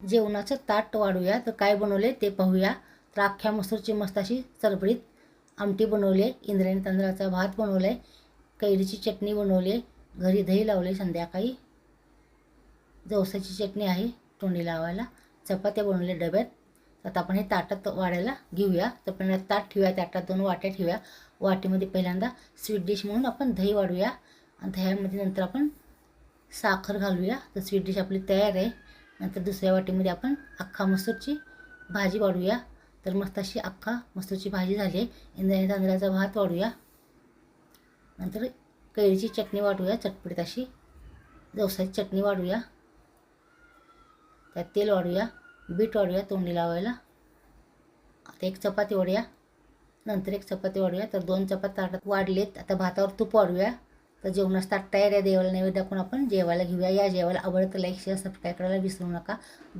जेवणाचं ताट वाढूया. तर काय बनवले ते पाहूया. तर अख्ख्या मसूरची मस्त अशी चरबरीत आमटी बनवली आहे. इंद्रायणी तांदळाचा भात बनवला आहे. कैरीची चटणी बनवली आहे. घरी दही लावले. संध्याकाळी जवसाची चटणी आहे तोंडी लावायला. चपात्या बनवल्या डब्यात. आता आपण हे ताटात वाढायला घेऊया. तर पण ताट ठेवूया. ताटात 2 वाट्या ठेवूया. वाटीमध्ये पहिल्यांदा स्वीट डिश म्हणून आपण दही वाढूया. आणि दह्यामध्ये नंतर आपण साखर घालूया. तर स्वीट डिश आपली तयार आहे. नंतर दुसऱ्या वाटीमध्ये आपण अख्खा मसूरची भाजी वाढूया. तर मस्त अशी अख्खा मसूरची भाजी झाली आहे. इंद्रायणी तांदळाचा भात वाढूया. नंतर कैरीची चटणी वाढूया चटपटीत अशी. जवसाची चटणी वाढूया. त्यात तेल वाढूया. बीट वाढूया तोंडी लावायला. आता एक चपाती वाढूया. नंतर एक चपाती वाढूया. तर 2 चपात्या ताटात वाढलेत. आता भातावर तूप वाढूया. तर जेवणास ताट तयार आहे. देवाला नैवेद्य दाखवून आपण जेवायला घेऊया. या जेवायला आवडतं लाईक शेअर सबस्क्राईब करायला विसरू नका.